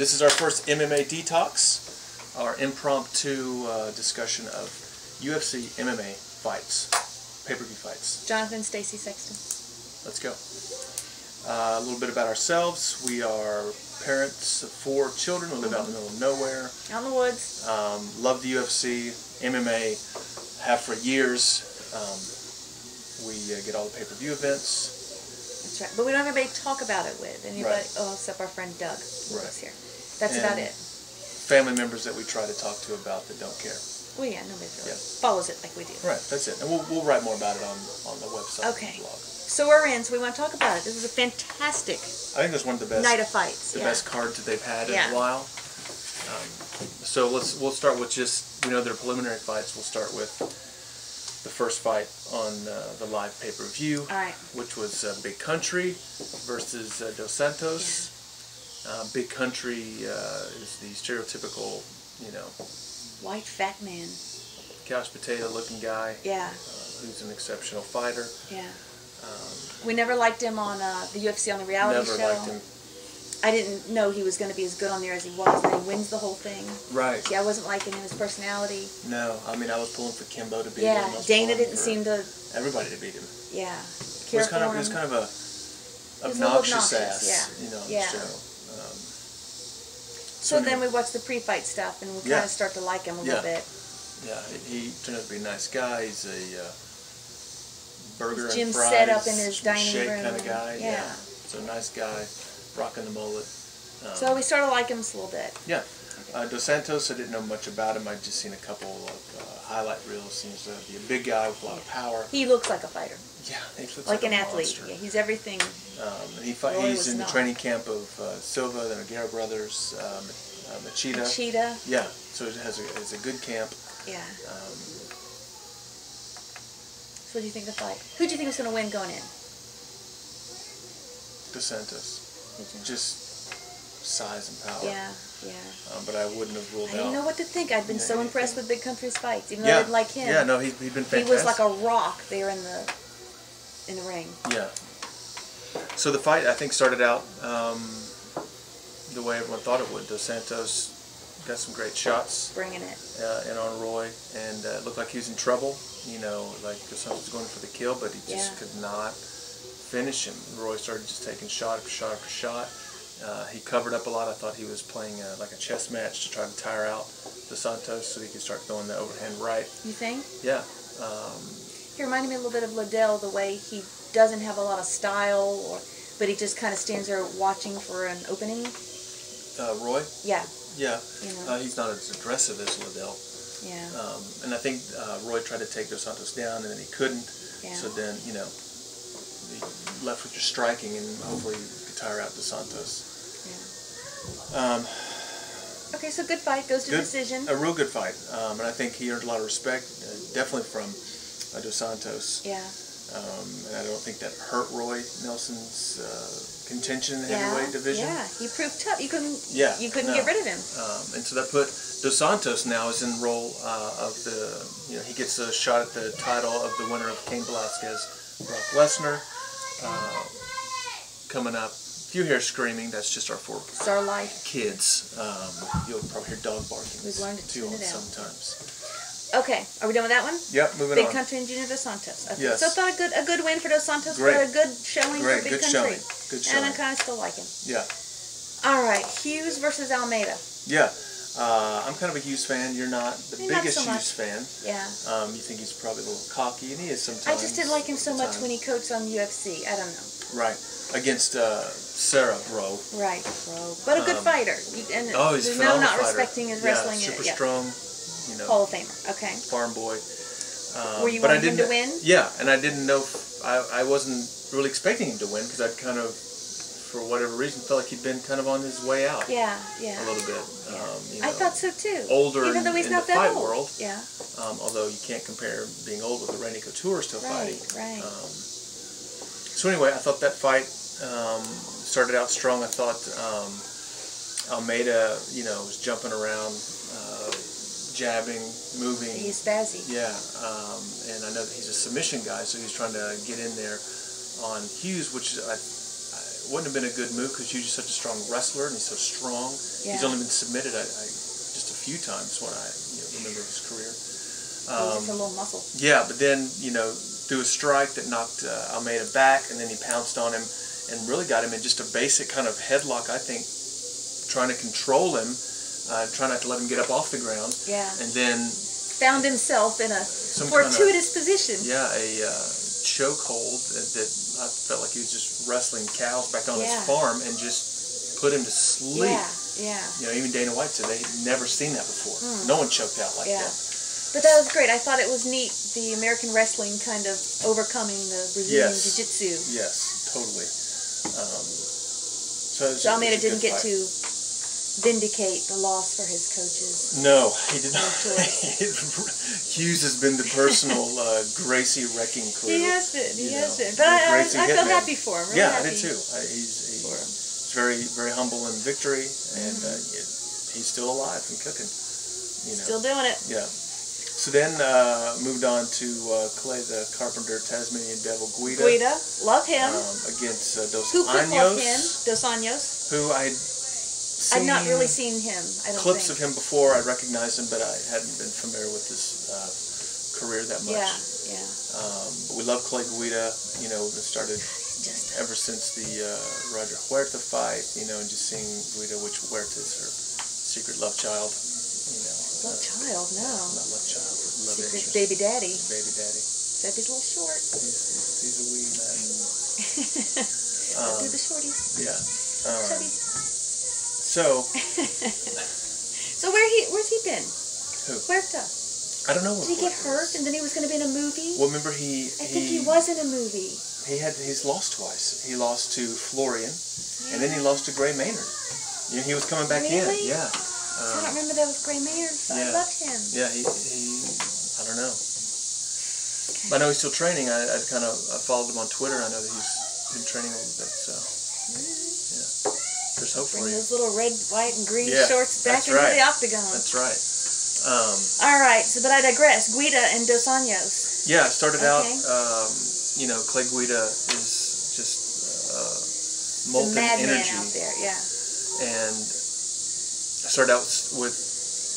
This is our first MMA Detox, our impromptu discussion of UFC MMA fights, pay-per-view fights. Jonathan, Stacy, Sexton. Let's go. A little bit about ourselves. We are parents of 4 children. We live out in the middle of nowhere. Out in the woods. Love the UFC, MMA, have for years. We get all the pay-per-view events. That's right. But we don't have anybody to talk about it with. Anybody, Right. Oh, except our friend Doug, who Right. lives here. That's And about it. family members that we try to talk to about that don't care. Well, yeah, nobody really Yeah. follows it like we do. Right, that's it. And we'll write more about it on the website. Okay. Blog. So we're in, so we want to talk about it. This is a fantastic I think that's one of the best night of fights. the Yeah. best cards that they've had in Yeah. a while. So we'll start with just, we know they're preliminary fights. We'll start with the first fight on the live pay-per-view, All right. which was Big Country versus Dos Santos. Big Country is the stereotypical, White fat man. couch potato looking guy. Yeah. Who's an exceptional fighter. Yeah. We never liked him on the UFC on the reality Never show. liked him. I didn't know he was going to be as good on there as he was, and he wins the whole thing. Right. See, I wasn't liking him, his personality. No, I mean I was pulling for Kimbo to beat Yeah, him. I was Dana pulling didn't for seem to. everybody to beat him. Yeah. It was kind of a was a little obnoxious obnoxious, ass, yeah. on Yeah. the show. So then we watched the pre-fight stuff, and we kind Yeah. of start to like him a little bit. Yeah, he turned out to be a nice guy. He's a burger Jim and fries, set up in his dining shake room. kind of guy. Yeah. So nice guy, rocking the mullet. So we started to like him a little bit. Yeah. Dos Santos, I didn't know much about him. I'd just seen a couple of highlight reels. Seems to be a big guy with a lot of power. He looks like a fighter. Yeah, he looks Like an a athlete. monster. Yeah, he's everything. Roy He's was in the not. training camp of Silva, the Nogueira brothers, Machida. Cheetah. Yeah, so it has a good camp. Yeah. So what do you think of the fight? Who do you think was going to win going in? Dos Santos. Did you? Just size and power. Yeah, yeah. But I wouldn't have ruled I didn't know out. what to think. I'd been Yeah, so yeah. impressed with Big Country's fights, even though Yeah. I didn't like him. Yeah, no, he'd been fantastic. He was like a rock there in the ring. Yeah. So the fight, I think, started out the way everyone thought it would. Dos Santos got some great shots Bringing it. in on Roy, and it looked like he was in trouble. Like Dos Santos was going for the kill, but he just could not finish him. Roy started just taking shot after shot after shot. He covered up a lot. I thought he was playing like a chess match to try to tire out Dos Santos so he could start throwing the overhand right. You think? Yeah. He reminded me a little bit of Liddell, the way he doesn't have a lot of style, but he just kind of stands there watching for an opening. Roy? Yeah. Yeah. You know. He's not as aggressive as Liddell. Yeah. And I think Roy tried to take Dos Santos down, and then he couldn't. Yeah. So then, he left with just striking, and hopefully he could tire out Dos Santos. Yeah. Okay, so good fight, goes to decision. A real good fight. And I think he earned a lot of respect, definitely from Dos Santos. Yeah. And I don't think that hurt Roy Nelson's contention in the heavyweight division. Yeah, he proved tough. You couldn't no. get rid of him. And so that put Dos Santos now is in the role of the, he gets a shot at the title of the winner of Cain Velasquez, Brock Lesnar. Coming up, if you hear screaming, that's just our 4 It's our life. kids. You'll probably hear dog barking. We've learned to tune it out. Sometimes. Okay, are we done with that one? Yep, moving Big on. Country and Junior Dos Santos. Okay. Yes. So I thought a good win for Dos Santos. Great. But a good showing Great, for Big good Country. showing. Good showing. And I kind of still like him. Yeah. All right, Hughes versus Almeida. Yeah. I'm kind of a Hughes fan. You're not the Not biggest so Hughes much. fan. Yeah. You think he's probably a little cocky, and he is sometimes. I just didn't like him so much sometimes. when he coached on UFC. I don't know. Right. Against Sarah, bro. Right, bro. But a good fighter. He's a there's phenomenal not fighter. respecting his wrestling. Super yeah. strong. Hall of Famer. Okay. Farm boy. Were you but wanting him to win? Yeah, and I didn't know. I wasn't really expecting him to win because I'd kind of, for whatever reason, felt like he'd been kind of on his way out. Yeah, yeah. A little bit. I thought so too. Older even though he's in not the that fight old. world. Yeah. Although you can't compare being old with the Randy Couture still fighting. Right. So anyway, I thought that fight started out strong. I thought Almeida, was jumping around, jabbing, moving. He's spazzy. Yeah, and I know that he's a submission guy, so he's trying to get in there on Hughes, which I it wouldn't have been a good move because Hugh's such a strong wrestler and he's so strong. Yeah. He's only been submitted just a few times when I remember his career. He's just a little muscle. Yeah, but then, threw a strike that knocked Almeida back, and then he pounced on him and really got him in just a basic kind of headlock, I think, trying to control him, trying not to let him get up off the ground. Yeah. And then found himself in a fortuitous position. Yeah, a chokehold that I felt like he was just wrestling cows back on his farm and just put him to sleep. Yeah. Even Dana White said they'd never seen that before. No one choked out like that. But that was great. I thought it was neat, the American wrestling kind of overcoming the Brazilian Jiu-Jitsu. Yes, totally. So Almeida didn't get to vindicate the loss for his coaches. No, he did not. Hughes has been the personal Gracie wrecking crew. He has been. But I felt happy for him. Really I did too. He's very, very humble in victory, and he's still alive and cooking. Still doing it. Yeah. So then moved on to Clay the Carpenter, Tasmanian Devil Guida. Love him. Against Dos Who could love Anjos. him? Dos Anjos. Who I'd not really seen him. I don't clips think. of him before. I recognized him, but I hadn't been familiar with his career that much. Yeah. But we love Clay Guida. We've been started ever since the Roger Huerta fight. And just seeing Guida, which Huerta is her secret love child. Love child, no. Not love child, love secret interest. baby daddy. Baby daddy. Except he's a little short. He's a wee man. Do the shorties. Yeah. Chubby. So. So where's he been? Who? Huerta. I don't know. Did he get hurt and then he was going to be in a movie? Well, remember I think he was in a movie. He's lost twice. He lost to Florian, and then he lost to Gray Maynard. He was coming back in. Yeah. I don't remember that was Gray Maynard. So I loved him. Yeah, he I don't know. Okay. I know he's still training. I followed him on Twitter. I know that he's been training a little bit. So yeah, there's hope for you. Those little red, white, and green shorts back into the octagon. That's right. All right. But I digress. Guida and Dos Anjos. Yeah, it started out. Clay Guida is just molten energy out there. Yeah. And I started out with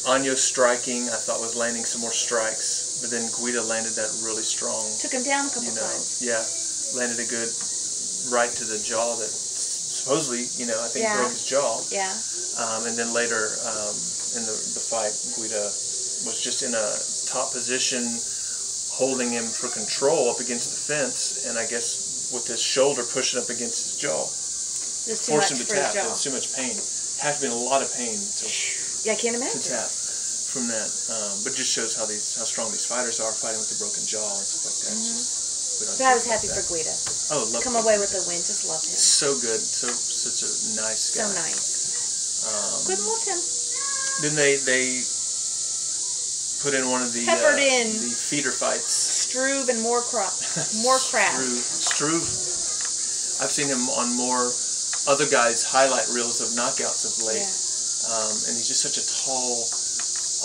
Anjos striking. I thought was landing some more strikes, but then Guida landed that really strong. Took him down a couple times. Yeah, landed a good right to the jaw that supposedly, I think broke his jaw. Yeah. And then later in the fight, Guida was just in a top position, holding him for control up against the fence, and I guess with his shoulder pushing up against his jaw, forced him to tap. It was too much pain. Had to be in a lot of pain I can't imagine. to tap from that. But it just shows how strong these fighters are, fighting with a broken jaw and stuff like that. But I was happy for Guida. Oh, love Come away with the win. Just loved him. So good. Such a nice guy. So nice. Good, loved him. Then they put in one of the the feeder fights. Struve and Moorcraft. Struve. I've seen him on more other guys' highlight reels of knockouts of late. And he's just such a tall,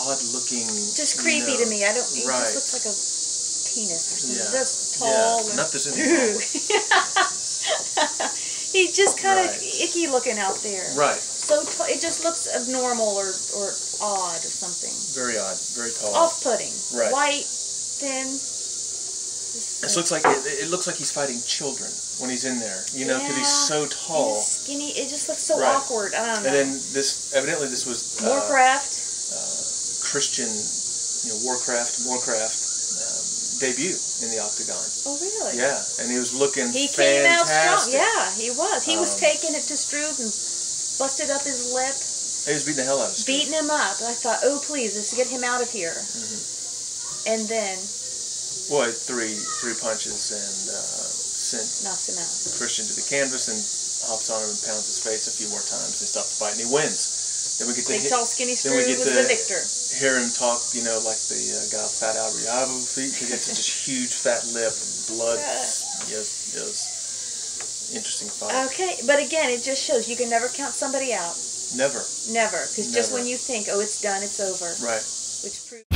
odd-looking. Just creepy to me. He just looks like a penis or something. Just tall. Yeah. Not this anymore. He's just kind of icky looking out there. Right. So it just looks abnormal or odd or something. Very odd. Very tall. Off-putting. Right. White, thin. It looks like he's fighting children when he's in there, because he's so tall. He's skinny. It just looks so awkward. I don't know. And then evidently this was Moorcraft. Christian, Moorcraft debut in the octagon. Oh, really? Yeah, and he was looking fantastic. He came out strong. Yeah, he was. He was taking it to Struve and busted up his lip. He was beating the hell out of Struve. Beating him up. And I thought, oh, please, let's get him out of here. And then... Boy, three punches and knocks him out. Christian to the canvas and hops on him and pounds his face a few more times and stops the fight, and he wins. Then we get Big, tall, skinny Struve was the victor. Hear him talk, like the guy Fat Alriabu feet. He gets such a huge fat lip, blood. It was interesting fight. Okay, but again, it just shows you can never count somebody out. Never. Never, because just when you think, oh, it's done, it's over. Right. Which proves.